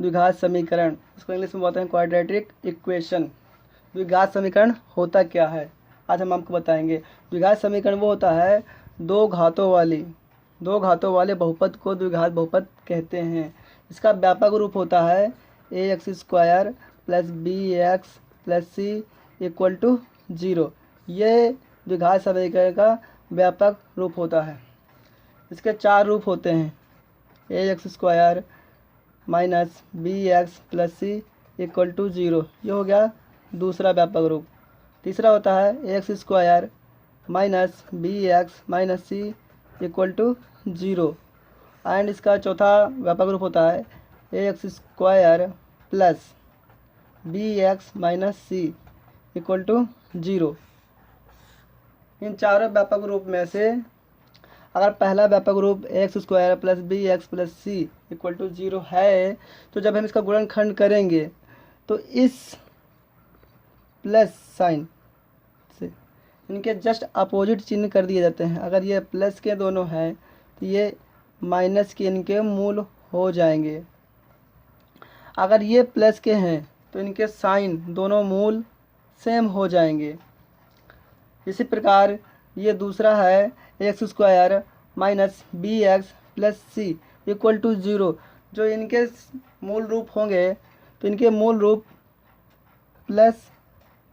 द्विघात समीकरण, इसको इंग्लिश में बोलते हैं क्वाड्रेटिक इक्वेशन। द्विघात समीकरण होता क्या है, आज हम आपको बताएंगे। द्विघात समीकरण वो होता है दो घातों वाले बहुपद को द्विघात बहुपद कहते हैं। इसका व्यापक रूप होता है ax² + bx + c = 0। ये द्विघात समीकरण का व्यापक रूप होता है। इसके चार रूप होते हैं ax² - bx + c = 0। ये हो गया दूसरा व्यापक रूप। तीसरा होता है ax² - bx - c = 0। एंड इसका चौथा व्यापक रूप होता है ax² + bx - c = 0। इन चारों व्यापक रूप में से अगर पहला व्यापक रूप ax² + bx + c = 0 है, तो जब हम इसका गुणनखंड करेंगे तो इस प्लस साइन से इनके जस्ट अपोजिट चिन्ह कर दिए जाते हैं। अगर ये प्लस के दोनों हैं तो ये माइनस के इनके मूल हो जाएंगे। अगर ये प्लस के हैं तो इनके साइन दोनों मूल सेम हो जाएंगे। इसी प्रकार ये दूसरा है ax² - bx + c = 0। जो इनके मूल रूप होंगे तो इनके मूल रूप प्लस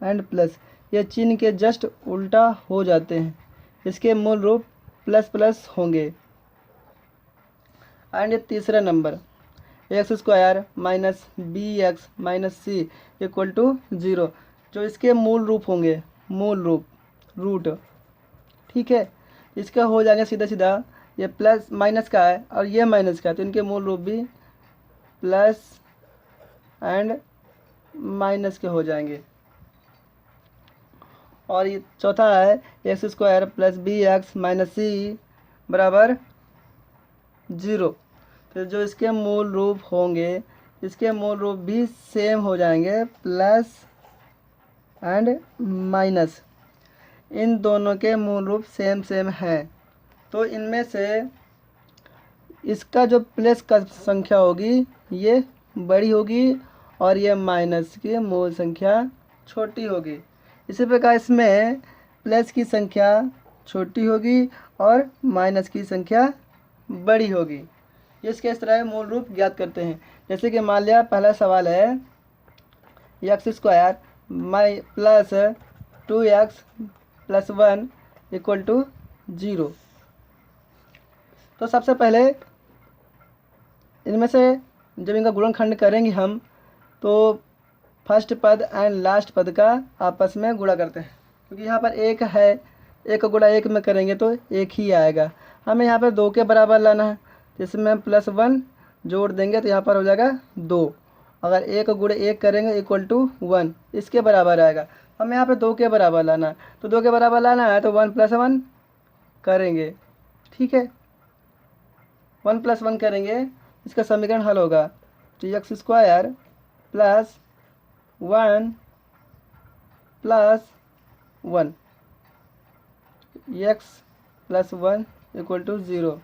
एंड प्लस, ये चिन्ह के जस्ट उल्टा हो जाते हैं। इसके मूल रूप प्लस प्लस होंगे। एंड ये तीसरा नंबर ax² - bx - c = 0। जो इसके मूल रूप होंगे, मूल रूप रूट, ठीक है, इसका हो जाएगा सीधा सीधा ये प्लस माइनस का है और ये माइनस का है, तो इनके मूल रूप भी प्लस एंड माइनस के हो जाएंगे। और ये चौथा है ax² + bx - c = 0। तो जो इसके मूल रूप होंगे, इसके मूल रूप भी सेम हो जाएंगे, प्लस एंड माइनस। इन दोनों के मूल रूप सेम सेम है, तो इनमें से इसका जो प्लस का संख्या होगी ये बड़ी होगी और ये माइनस की मूल संख्या छोटी होगी। इसी प्रकार इसमें प्लस की संख्या छोटी होगी और माइनस की संख्या बड़ी होगी। इसके इस तरह मूल रूप ज्ञात करते हैं। जैसे कि मान लिया पहला सवाल है x² + 2x + 1 = 0। तो सबसे पहले इनमें से जब इनका गुणनखंड करेंगे हम तो फर्स्ट पद एंड लास्ट पद का आपस में गुणा करते हैं, क्योंकि यहाँ पर एक है, एक का गुणा एक में करेंगे तो एक ही आएगा। हमें यहाँ पर 2 के बराबर लाना है, तो इसमें हम +1 जोड़ देंगे तो यहाँ पर हो जाएगा 2। अगर एक गुणे एक करेंगे = 1, इसके बराबर आएगा। हमें यहाँ पे 2 के बराबर लाना है, तो 2 के बराबर लाना है तो 1 + 1 करेंगे, ठीक है, 1 + 1 करेंगे, इसका समीकरण हल होगा। तो x² + 1 + 1 x + 1 = 0।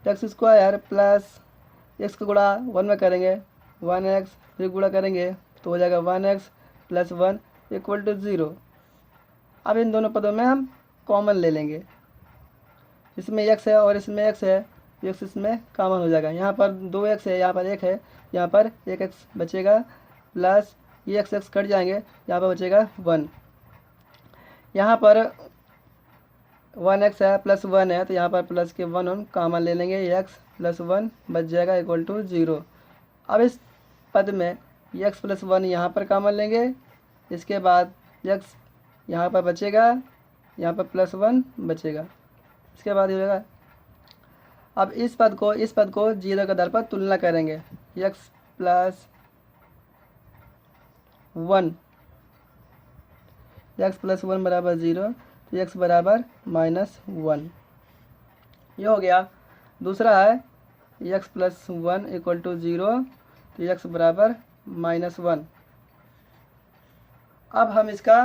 x² + x का गुणा 1 में करेंगे 1x, फिर गुणा करेंगे तो हो जाएगा 1x + 1 = 0। अब इन दोनों पदों में हम कॉमन ले लेंगे, इसमें x है और इसमें x है, x इसमें कॉमन हो जाएगा। यहाँ पर 2x है, यहाँ पर 1 है, यहाँ पर 1x बचेगा, प्लस ये x कट जाएंगे, यहाँ पर बचेगा 1। यहाँ पर 1x है प्लस 1 है, तो यहाँ पर प्लस के 1 हम कॉमन ले लेंगे, x + 1 बच जाएगा = 0। अब इस पद में x + 1 यहाँ पर कॉमन लेंगे, इसके बाद x यहाँ पर बचेगा, यहाँ पर +1 बचेगा, इसके बाद हो जाएगा। अब इस पद को 0 के आधार पर तुलना करेंगे, x + 1 = 0, तो x बराबर -1, ये हो गया। दूसरा है x + 1 = 0, तो x बराबर -1। अब हम इसका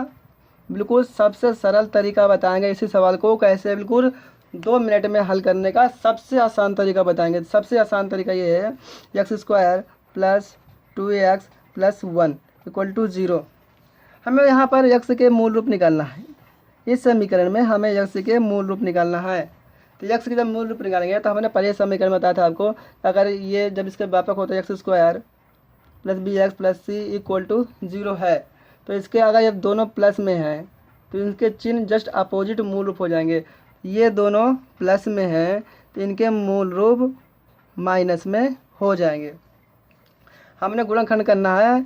बिल्कुल सबसे सरल तरीका बताएंगे, इसी सवाल को कैसे बिल्कुल 2 मिनट में हल करने का सबसे आसान तरीका बताएंगे। सबसे आसान तरीका ये है x² plus 2x plus 1 equal to 0। हमें यहाँ पर x के मूल रूप निकालना है। इस समीकरण में हमें x के मूल रूप निकालना है। तो x के जब मूल रूप निकालेंगे तो हमने पहले समीकरण में बताया था आपको, अगर ये जब इसके व्यापक होता है X square plus B X plus C equal to 0 है, तो इसके अगर ये दोनों प्लस में हैं तो इनके चिन्ह जस्ट अपोजिट मूल रूप हो जाएंगे। ये दोनों प्लस में हैं तो इनके मूल रूप माइनस में हो जाएंगे। हमने गुणनखंड करना है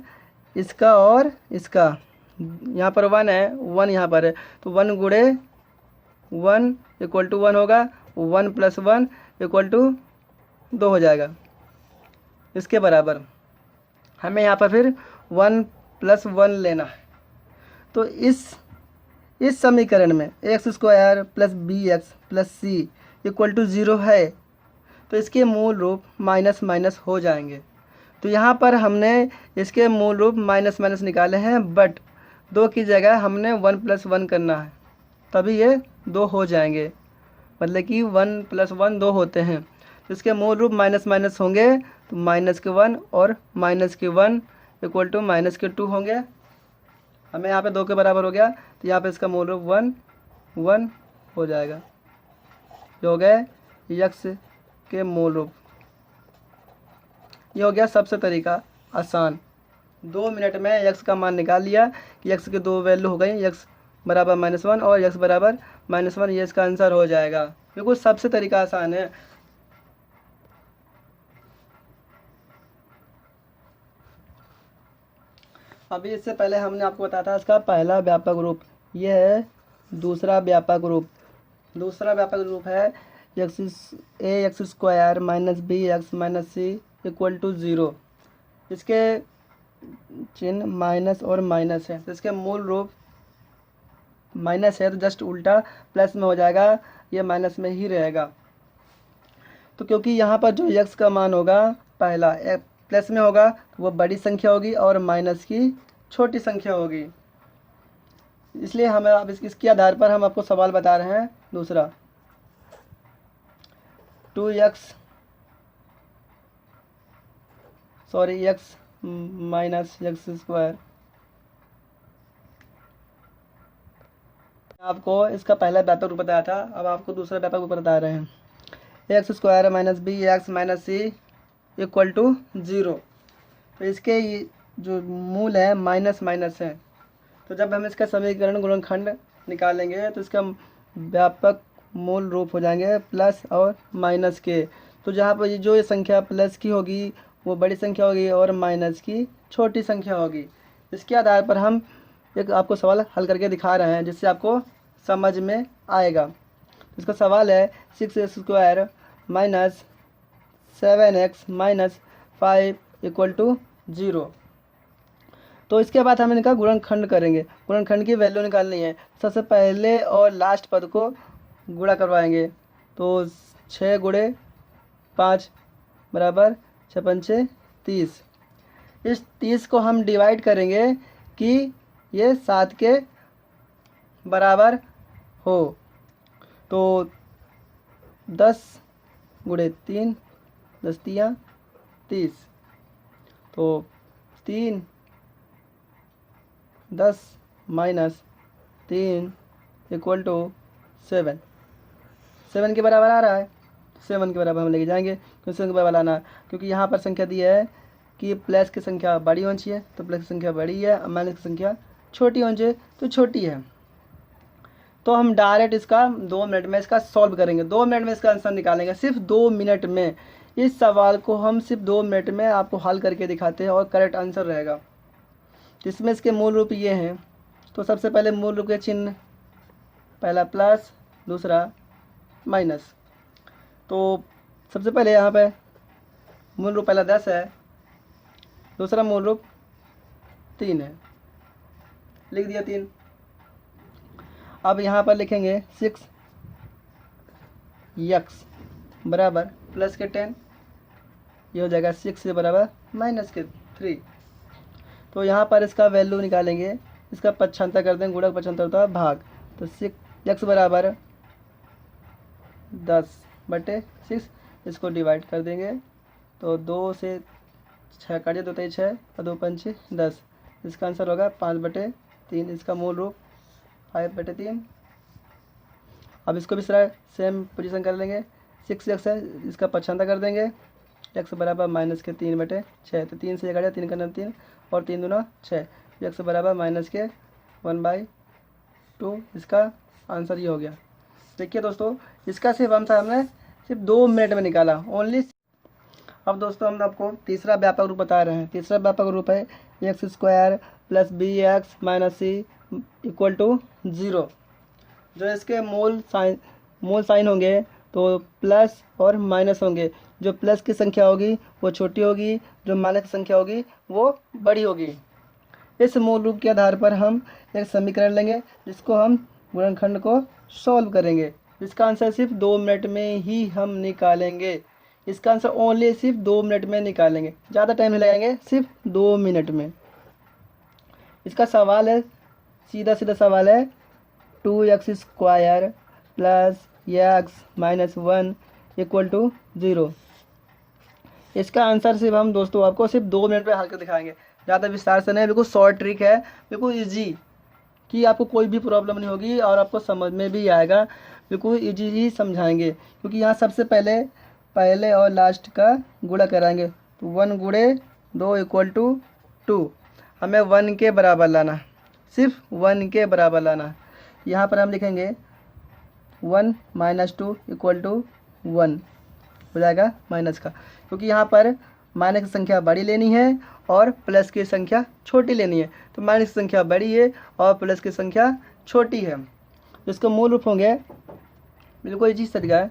इसका और इसका। यहाँ पर 1 है, 1 यहाँ पर है, तो 1 गुणे 1 इक्वल टू 1 होगा, 1 प्लस 1 इक्वल टू 2 हो जाएगा। इसके बराबर हमें यहाँ पर फिर 1 प्लस 1 लेना है। तो इस समीकरण में X square plus B X plus C equal to 0 है, तो इसके मूल रूप माइनस माइनस हो जाएंगे। तो यहाँ पर हमने इसके मूल रूप माइनस माइनस निकाले हैं, बट 2 की जगह हमने 1 प्लस 1 करना है, तभी ये 2 हो जाएंगे। मतलब कि 1 प्लस 1 2 होते हैं। तो इसके मूल रूप माइनस माइनस होंगे, तो माइनस के 1 और माइनस के 1 इक्वल टू माइनस के 2 होंगे। हमें यहाँ पे 2 के बराबर हो गया, तो यहाँ पे इसका मूल रूप 1 1 हो जाएगा, जो हो गए यक्स के मूल रूप। ये हो गया सबसे तरीका आसान। 2 मिनट में यक्स का मान निकाल लिया कि यक्स की 2 वैल्यू हो गई, यक्स बराबर -1 और यक्स बराबर -1। ये इसका आंसर हो जाएगा। बिल्कुल सबसे तरीका आसान है। अभी इससे पहले हमने आपको बताया था इसका पहला व्यापक रूप, ये है दूसरा व्यापक रूप। दूसरा व्यापक रूप है X square minus B X minus C equal to 0। इसके चिन्ह माइनस और माइनस है, तो इसके मूल रूप माइनस है तो जस्ट उल्टा प्लस में हो जाएगा, ये माइनस में ही रहेगा। तो क्योंकि यहाँ पर जो x का मान होगा पहला प्लस में होगा तो वो बड़ी संख्या होगी और माइनस की छोटी संख्या होगी, इसलिए हमें अब इसके आधार पर हम आपको सवाल बता रहे हैं। दूसरा x माइनस एक्स स्क्वायर। आपको इसका पहला व्यापक रूप बताया था, अब आपको दूसरा व्यापक रूप बता रहे हैं। X square minus B X minus C equal to 0। तो इसके जो मूल है माइनस माइनस है, तो जब हम इसका समीकरण गुणनखंड निकालेंगे तो इसका व्यापक मूल रूप हो जाएंगे प्लस और माइनस के। तो जहाँ पर जो ये संख्या प्लस की होगी वो बड़ी संख्या होगी और माइनस की छोटी संख्या होगी। इसके आधार पर हम एक आपको सवाल हल करके दिखा रहे हैं जिससे आपको समझ में आएगा। इसका सवाल है 6x square minus 7x minus 5 equal to 0। तो इसके बाद हम इनका गुणनखंड करेंगे। गुणनखंड की वैल्यू निकालनी है। सबसे पहले और लास्ट पद को गुणा करवाएंगे, तो 6 गुणे 5 बराबर 6 पंचे 30। इस 30 को हम डिवाइड करेंगे कि ये 7 के बराबर हो, तो 10 गुणे 3 10 तियाँ 30, तो 3 10 माइनस 3 इक्वल टू 7। 7 के बराबर आ रहा है, 7 के बराबर हम लेके जाएंगे क्योंकि 7 के बराबर लाना है, क्योंकि यहाँ पर संख्या दी है कि प्लस की संख्या बड़ी होनी चाहिए, तो प्लस की संख्या बड़ी है और माइनस की संख्या छोटी होनी चाहिए, तो छोटी है। तो हम डायरेक्ट इसका 2 मिनट में इसका सॉल्व करेंगे, 2 मिनट में इसका आंसर निकालेंगे। सिर्फ 2 मिनट में इस सवाल को हम सिर्फ 2 मिनट में आपको हल करके दिखाते हैं और करेक्ट आंसर रहेगा। इसमें इसके मूल रूप ये हैं। तो सबसे पहले मूल रूप के चिन्ह, पहला प्लस दूसरा माइनस। तो सबसे पहले यहाँ पे मूल रूप पहला 10 है, दूसरा मूल रूप 3 है, लिख दिया 3। अब यहाँ पर लिखेंगे 6x बराबर प्लस के 10, ये हो जाएगा 6 के बराबर माइनस के 3। तो यहाँ पर इसका वैल्यू निकालेंगे, इसका पक्षांतर कर देंगे, गुणक पक्षांतर होता है भाग। तो 6x बराबर 10/6, इसको डिवाइड कर देंगे, तो 2 से 6 काटिए, 2 3 6 और 2 5 10। इसका आंसर होगा 5/3। इसका मूल रूप 5/3। अब इसको भी सारा सेम पोजीशन कर लेंगे। 6x है, इसका पछांदा कर देंगे। x बराबर -3/6। तो 3 से 1 गया, 3 का 9 3 और 3 दूना 6। x बराबर -1/2। इसका आंसर ये हो गया। देखिए दोस्तों, इसका सिर्फ आंसर हमने सिर्फ 2 मिनट में निकाला, ओनली। अब दोस्तों हम आपको तीसरा व्यापक रूप बता रहे हैं। तीसरा व्यापक रूप है x² + bx - c = 0। जो इसके मूल साइन होंगे तो प्लस और माइनस होंगे। जो प्लस की संख्या होगी वो छोटी होगी, जो माइनस की संख्या होगी वो बड़ी होगी। इस मूल रूप के आधार पर हम एक समीकरण लेंगे जिसको हम गुणनखंड को सॉल्व करेंगे। इसका आंसर सिर्फ 2 मिनट में ही हम निकालेंगे। इसका आंसर ओनली सिर्फ 2 मिनट में निकालेंगे, ज़्यादा टाइम नहीं लगाएंगे, सिर्फ 2 मिनट में। इसका सवाल है, सीधा सीधा सवाल है, 2x² + x - 1 = 0। इसका आंसर सिर्फ हम दोस्तों आपको सिर्फ 2 मिनट में हल कर दिखाएंगे, ज़्यादा विस्तार से नहीं। बिल्कुल शॉर्ट ट्रिक है, बिल्कुल ईजी, कि आपको कोई भी प्रॉब्लम नहीं होगी और आपको समझ में भी आएगा। बिल्कुल ईजी ही समझाएंगे, क्योंकि यहाँ सबसे पहले और लास्ट का गुणा कराएंगे। तो 1 × 2 = 2। हमें 1 के बराबर लाना, सिर्फ 1 के बराबर लाना। यहाँ पर हम लिखेंगे 1 - 2 = 1 हो जाएगा माइनस का, क्योंकि यहाँ पर माइनस की संख्या बड़ी लेनी है और प्लस की संख्या छोटी लेनी है। तो माइनस की संख्या बड़ी है और प्लस की संख्या छोटी है। इसको मूल रूप होंगे, बिल्कुल इसी तरीका है।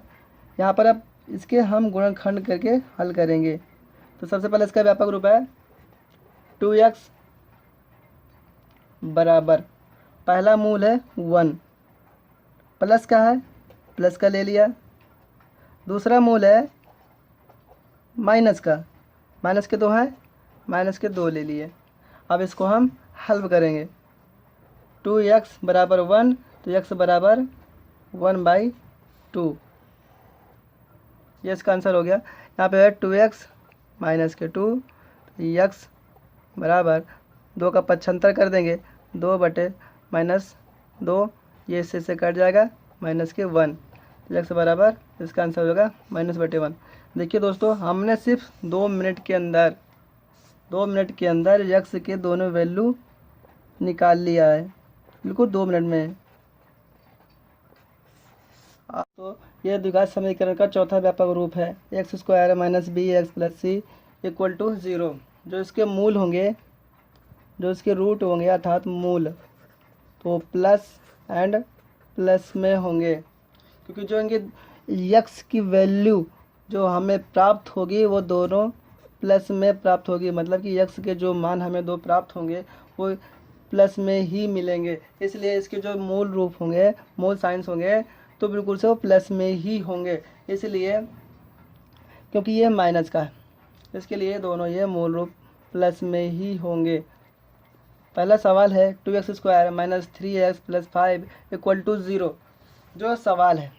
यहाँ पर अब इसके हम गुणनखंड करके हल करेंगे। तो सबसे पहले इसका व्यापक रूप है 2x बराबर, पहला मूल है 1, प्लस का है, प्लस का ले लिया। दूसरा मूल है माइनस का, माइनस के 2 है, माइनस के 2 ले लिए। अब इसको हम हल करेंगे। 2x बराबर 1, तो x बराबर 1/2। ये इसका आंसर हो गया। यहाँ पे है 2x - 2, x बराबर 2 का पक्षांतर कर देंगे, 2/-2, ये इससे कट जाएगा, -1। x बराबर, इसका आंसर होगा -1/1। देखिए दोस्तों, हमने सिर्फ 2 मिनट के अंदर x के दोनों वैल्यू निकाल लिया है, बिल्कुल 2 मिनट में। तो यह द्विघात समीकरण का चौथा व्यापक रूप है x² - bx + c = 0। जो इसके मूल होंगे, जो इसके रूट होंगे अर्थात मूल, तो प्लस एंड प्लस में होंगे, क्योंकि जो इनके x की वैल्यू जो हमें प्राप्त होगी वो दोनों प्लस में प्राप्त होगी। मतलब कि x के जो मान हमें दो प्राप्त होंगे वो प्लस में ही मिलेंगे। इसलिए इसके जो मूल रूप होंगे, मूल साइंस होंगे, तो बिल्कुल से वो प्लस में ही होंगे। इसलिए क्योंकि ये माइनस का है, इसके लिए दोनों ये मूल रूप प्लस में ही होंगे। पहला सवाल है 2x² - 3x + 5 = 0। जो सवाल है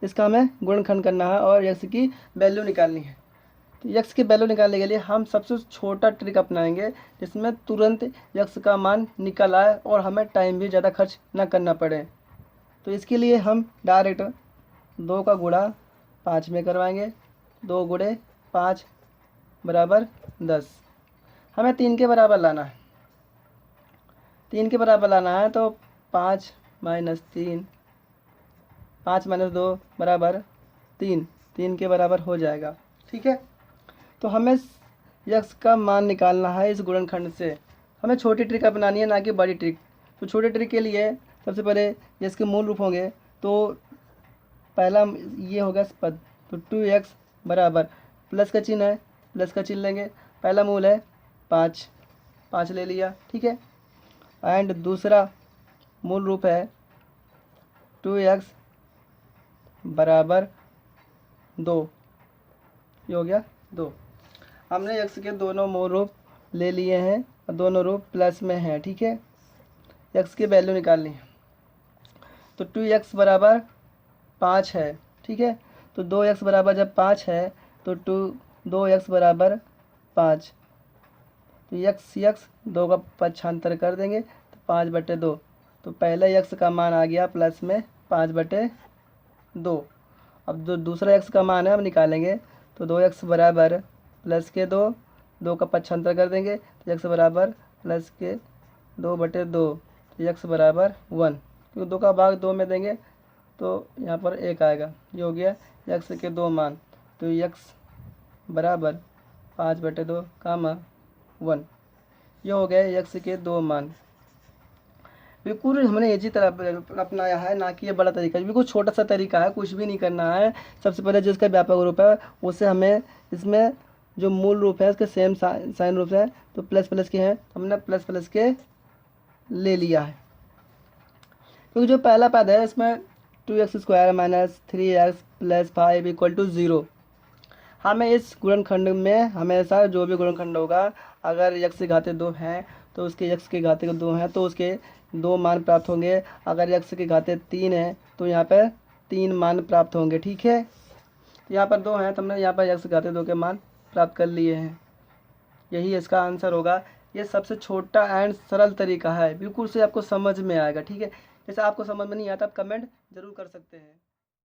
इसका हमें गुणनखंड करना है और x की वैल्यू निकालनी है। तो x की वैल्यू निकालने के लिए हम सबसे छोटा ट्रिक अपनाएंगे जिसमें तुरंत x का मान निकल आए और हमें टाइम भी ज़्यादा खर्च ना करना पड़े। तो इसके लिए हम डायरेक्ट 2 का गुणा 5 में करवाएंगे। 2 × 5 = 10। हमें 3 के बराबर लाना है। 3 के बराबर लाना है तो 5 - 3, 5 - 2 = 3, 3 के बराबर हो जाएगा। ठीक है, तो हमें x का मान निकालना है इस गुणनखंड से। हमें छोटी ट्रिक अपनानी है, ना कि बड़ी ट्रिक। तो छोटी ट्रिक के लिए सबसे पहले इसके मूल रूप होंगे, तो पहला ये होगा पद। तो 2x बराबर, प्लस का चिन्ह है, प्लस का चिन्ह लेंगे। पहला मूल है 5, 5 ले लिया। ठीक है, एंड दूसरा मूल रूप है 2x बराबर 2, ये हो गया 2। हमने x के दोनों मूल रूप ले लिए हैं और दोनों रूप प्लस में हैं। ठीक है, x की वैल्यू निकालनी है। तो 2x बराबर 5 है। ठीक है, तो 2x बराबर जब 5 है तो 2x बराबर 5, तो यक्स 2 का पक्षांतर कर देंगे तो 5/2। तो पहले यक्स का मान आ गया प्लस में 5/2। अब जो दूसरा यक्स का मान है हम निकालेंगे तो 2x बराबर प्लस के 2 का पक्षांतर कर देंगे तो x बराबर प्लस के 2/2। तो x बराबर 1, क्योंकि 2 का भाग 2 में देंगे तो यहाँ पर 1 आएगा। ये हो गया x के 2 मान। तो x बराबर 5/2 कामा 1। ये हो गया x के 2 मान। बिल्कुल हमने इजी तरह अपनाया है, ना कि ये बड़ा तरीका है। बिल्कुल छोटा सा तरीका है, कुछ भी नहीं करना है। सबसे पहले जिसका व्यापक रूप है उससे हमें इसमें जो मूल रूप है उसके सेम साइन रूप है, तो प्लस प्लस के हैं, हमने प्लस प्लस के ले लिया है। क्योंकि जो पहला पद है इसमें 2x² minus 3x plus 5 equal to 0। हमें इस गुणनखंड में हमेशा जो भी गुणनखंड होगा, अगर x की घातें 2 हैं तो उसके x की घातें 2 हैं तो उसके 2 मान प्राप्त होंगे। अगर x की घातें 3 हैं तो यहाँ पर 3 मान प्राप्त होंगे। ठीक है, तो यहाँ पर 2 हैं तो हमने यहाँ पर x की घातें 2 के मान प्राप्त कर लिए हैं। यही इसका आंसर होगा। ये सबसे छोटा एंड सरल तरीका है, बिल्कुल से आपको समझ में आएगा। ठीक है, जैसे आपको समझ में नहीं आता आप कमेंट ज़रूर कर सकते हैं।